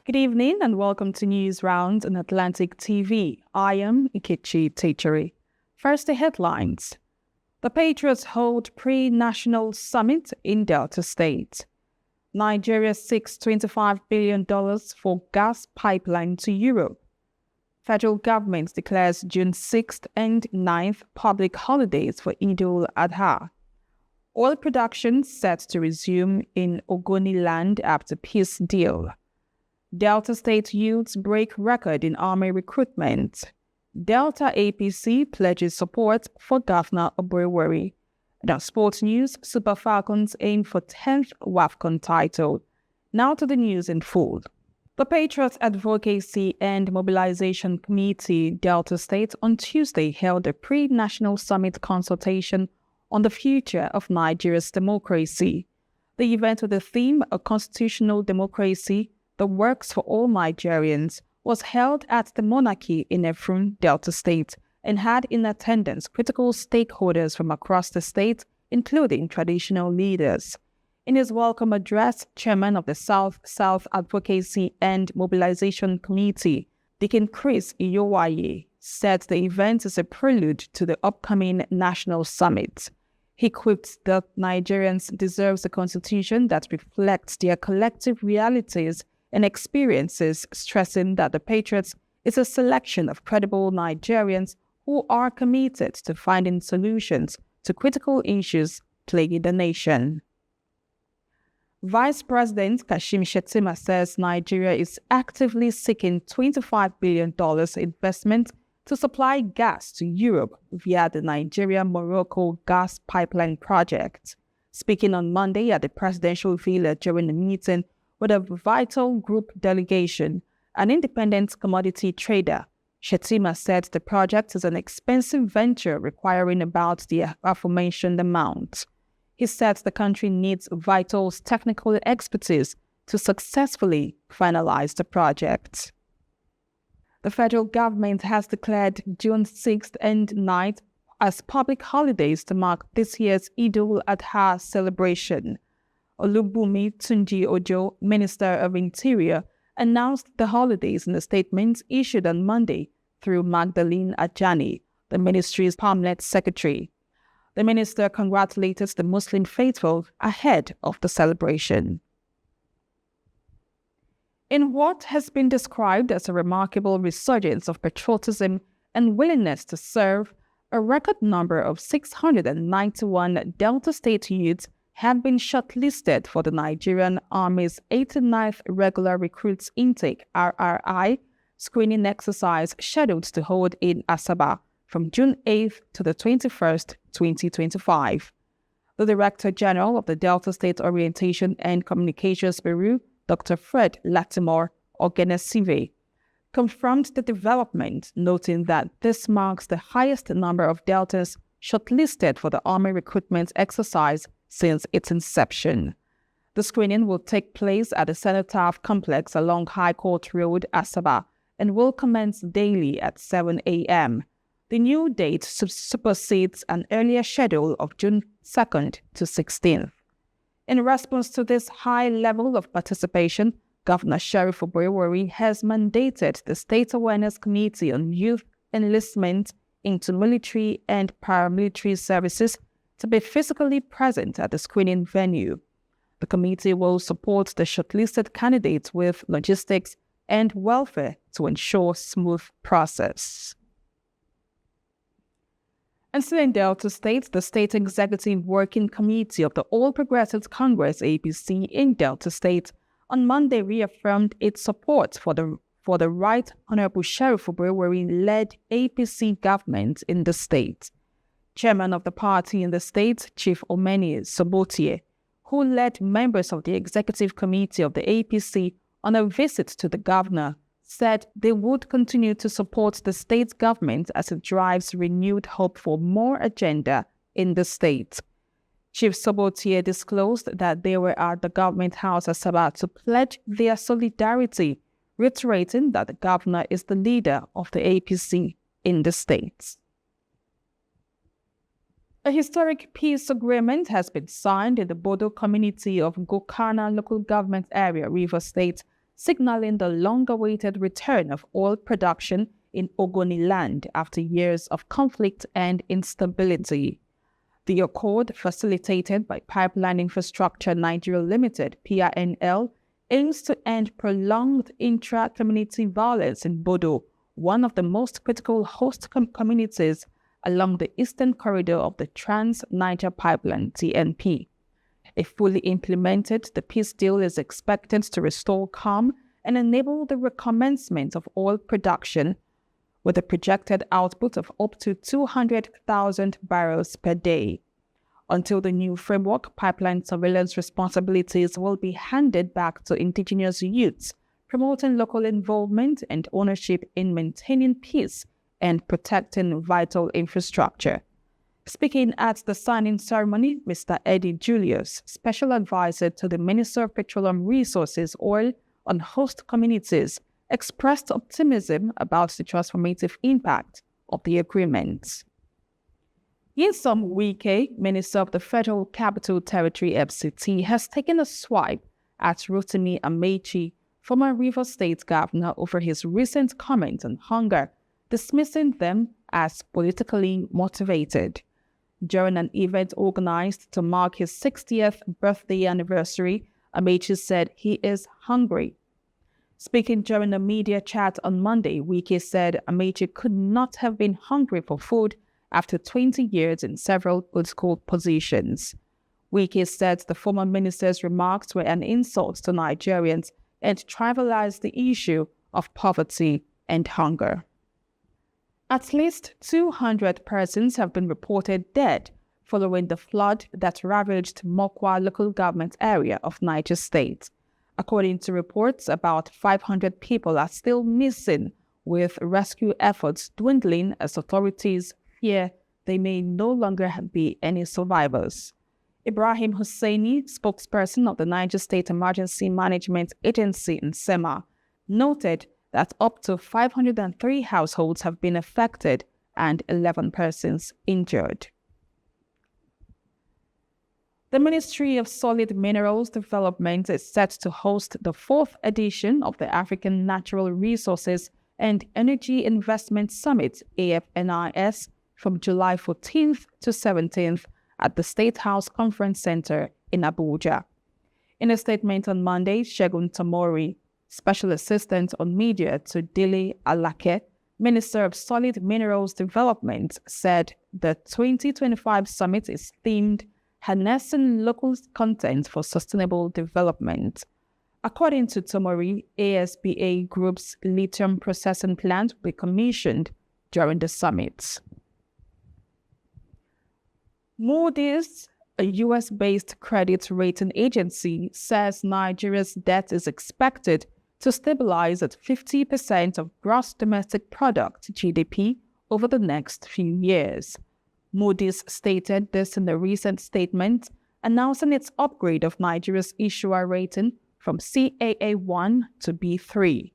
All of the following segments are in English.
Good evening and welcome to News Round on Atlantic TV. I am Ikichi Techere. First, the headlines. The Patriots hold pre-national summit in Delta State. Nigeria seeks $25 billion for gas pipeline to Europe. Federal government declares June 6th and 9th public holidays for Eid al-Adha. Oil production set to resume in Ogoniland after peace deal. Delta State youths break record in Army recruitment. Delta APC pledges support for Governor Oborevwori. And on sports news, Super Falcons aim for 10th WAFCON title. Now to the news in full. The Patriots Advocacy and Mobilization Committee, Delta State, on Tuesday held a pre-national summit consultation on the future of Nigeria's democracy. The event with the theme, A Constitutional Democracy that Works for All Nigerians, was held at the Monarchy in Efrun, Delta State, and had in attendance critical stakeholders from across the state, including traditional leaders. In his welcome address, Chairman of the South-South Advocacy and Mobilization Committee, Deacon Chris Iyowaye, said the event is a prelude to the upcoming national summit. He quipped that Nigerians deserve a constitution that reflects their collective realities and experiences, stressing that the Patriots is a selection of credible Nigerians who are committed to finding solutions to critical issues plaguing the nation. Vice President Kashim Shettima says Nigeria is actively seeking $25 billion investment to supply gas to Europe via the Nigeria-Morocco gas pipeline project. Speaking on Monday at the presidential villa during a meeting with a Vital Group delegation, an independent commodity trader, Shettima said the project is an expensive venture requiring about the aforementioned amount. He said the country needs Vital's technical expertise to successfully finalize the project. The federal government has declared June 6th and 9th as public holidays to mark this year's Eid al-Adha celebration. Olubunmi Tunji Ojo, Minister of Interior, announced the holidays in a statement issued on Monday through Magdalene Ajani, the ministry's permanent secretary. The minister congratulated the Muslim faithful ahead of the celebration. In what has been described as a remarkable resurgence of patriotism and willingness to serve, a record number of 691 Delta State youths have been shortlisted for the Nigerian Army's 89th Regular Recruits Intake (RRI) screening exercise scheduled to hold in Asaba from June 8th to the 21st, 2025. The Director General of the Delta State Orientation and Communications Bureau, Dr. Fred Latimore Ogenesive, confirmed the development, noting that this marks the highest number of Deltas shortlisted for the Army recruitment exercise since its inception. The screening will take place at the Cenotaph Complex along High Court Road, Asaba, and will commence daily at 7 a.m. The new date supersedes an earlier schedule of June 2nd to 16th. In response to this high level of participation, Governor Sheriff Oborevwori has mandated the State Awareness Committee on Youth Enlistment into Military and Paramilitary Services to be physically present at the screening venue. The committee will support the shortlisted candidates with logistics and welfare to ensure smooth process. And still in Delta State, the State Executive Working Committee of the All Progressives Congress APC in Delta State on Monday reaffirmed its support for the Right Honorable Sheriff Oborevwori-led APC government in the state. Chairman of the party in the state, Chief Omeni Sobotie, who led members of the Executive Committee of the APC on a visit to the governor, said they would continue to support the state government as it drives renewed hope for more agenda in the state. Chief Sobotie disclosed that they were at the Government House Asaba to pledge their solidarity, reiterating that the governor is the leader of the APC in the state. A historic peace agreement has been signed in the Bodo community of Gokana local government area, Rivers State, signaling the long-awaited return of oil production in Ogoniland after years of conflict and instability. The accord, facilitated by Pipeline Infrastructure Nigeria Limited (PINL), aims to end prolonged intra-community violence in Bodo, one of the most critical host communities along the eastern corridor of the Trans-Niger Pipeline (TNP). If fully implemented, the peace deal is expected to restore calm and enable the recommencement of oil production, with a projected output of up to 200,000 barrels per day. Until the new framework, pipeline surveillance responsibilities will be handed back to indigenous youths, promoting local involvement and ownership in maintaining peace and protecting vital infrastructure. Speaking at the signing ceremony, Mr. Eddie Julius, Special Advisor to the Minister of Petroleum Resources, Oil, on host communities, expressed optimism about the transformative impact of the agreement. Nyesom Wike, Minister of the Federal Capital Territory FCT, has taken a swipe at Rotimi Amaechi, former Rivers State Governor, over his recent comments on hunger, dismissing them as politically motivated. During an event organized to mark his 60th birthday anniversary, Amaechi said he is hungry. Speaking during a media chat on Monday, Wike said Amaechi could not have been hungry for food after 20 years in several political positions. Wike said the former minister's remarks were an insult to Nigerians and trivialized the issue of poverty and hunger. At least 200 persons have been reported dead following the flood that ravaged Mokwa local government area of Niger State. According to reports, about 500 people are still missing, with rescue efforts dwindling as authorities fear there may no longer be any survivors. Ibrahim Hussaini, spokesperson of the Niger State Emergency Management Agency (NSEMA), noted that up to 503 households have been affected and 11 persons injured. The Ministry of Solid Minerals Development is set to host the 4th edition of the African Natural Resources and Energy Investment Summit (AFNIS) from July 14th to 17th at the State House Conference Center in Abuja. In a statement on Monday, Segun Tamori, Special Assistant on Media to Dele Alake, Minister of Solid Minerals Development, said the 2025 summit is themed Harnessing Local Content for Sustainable Development. According to Tomori, ASBA Group's lithium processing plant will be commissioned during the summit. Moody's, a US-based credit rating agency, says Nigeria's debt is expected to stabilize at 50% of gross domestic product (GDP) over the next few years. Moody's stated this in a recent statement, announcing its upgrade of Nigeria's issuer rating from CAA1 to B3.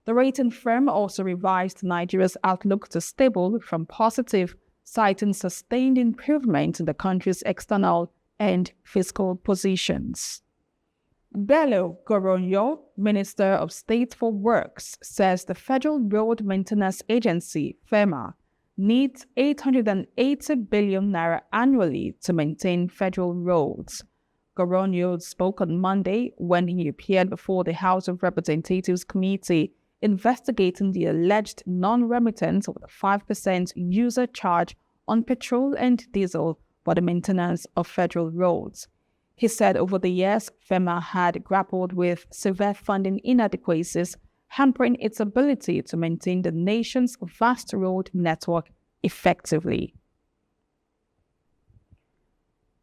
The rating firm also revised Nigeria's outlook to stable from positive, citing sustained improvement in the country's external and fiscal positions. Bello Goronyo, Minister of State for Works, says the Federal Road Maintenance Agency, FEMA, needs 880 billion naira annually to maintain federal roads. Goronyo spoke on Monday when he appeared before the House of Representatives Committee investigating the alleged non-remittance of the 5% user charge on petrol and diesel for the maintenance of federal roads. He said over the years, FEMA had grappled with severe funding inadequacies, hampering its ability to maintain the nation's vast road network effectively.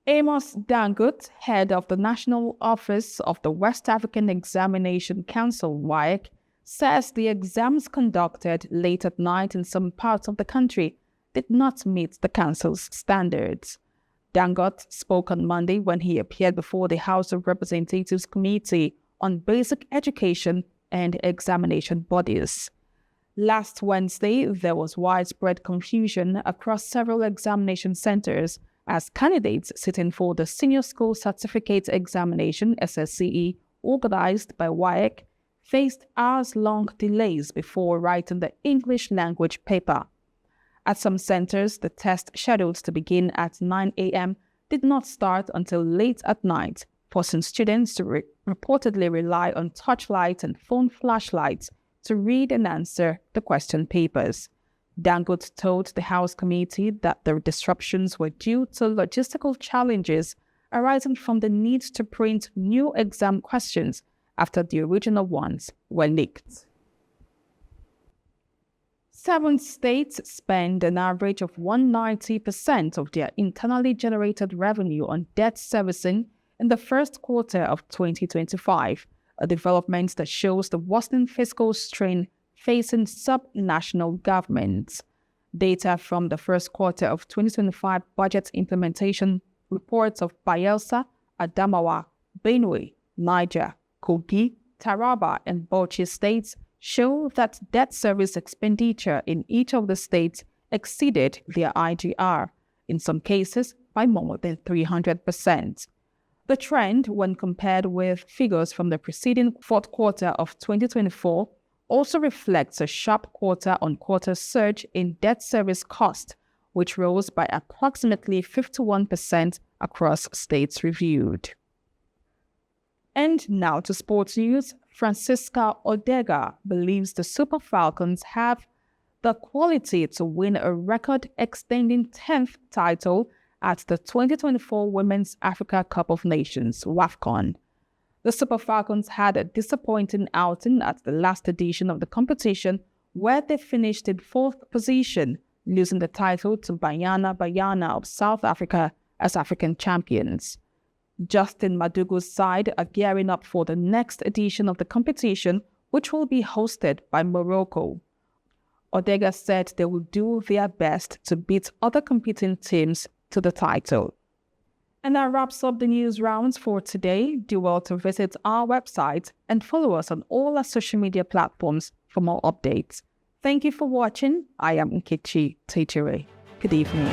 Amos Dangote, head of the National Office of the West African Examination Council (WAEC), says the exams conducted late at night in some parts of the country did not meet the council's standards. Dangote spoke on Monday when he appeared before the House of Representatives Committee on Basic Education and Examination Bodies. Last Wednesday, there was widespread confusion across several examination centers as candidates sitting for the Senior School Certificate Examination (SSCE), organized by WAEC, faced hours-long delays before writing the English language paper. At some centers, the test scheduled to begin at 9 a.m. did not start until late at night, forcing students to reportedly rely on torchlights and phone flashlights to read and answer the question papers. Dangote told the House committee that the disruptions were due to logistical challenges arising from the need to print new exam questions after the original ones were leaked. 7 states spend an average of 190% of their internally generated revenue on debt servicing in the first quarter of 2025, a development that shows the worsening fiscal strain facing sub-national governments. Data from the first quarter of 2025 budget implementation reports of Bayelsa, Adamawa, Benue, Niger, Kogi, Taraba, and Bauchi states show that debt service expenditure in each of the states exceeded their IGR, in some cases by more than 300%. The trend, when compared with figures from the preceding fourth quarter of 2024, also reflects a sharp quarter-on-quarter surge in debt service cost, which rose by approximately 51% across states reviewed. And now to sports news. Francisca Ordega believes the Super Falcons have the quality to win a record-extending 10th title at the 2024 Women's Africa Cup of Nations, WAFCON. The Super Falcons had a disappointing outing at the last edition of the competition, where they finished in 4th position, losing the title to Banyana of South Africa as African champions. Justin Madugu's side are gearing up for the next edition of the competition, which will be hosted by Morocco. Ordega said they will do their best to beat other competing teams to the title. And that wraps up the news rounds for today. Do well to visit our website and follow us on all our social media platforms for more updates. Thank you for watching. I am Nkechi Teitere. Good evening.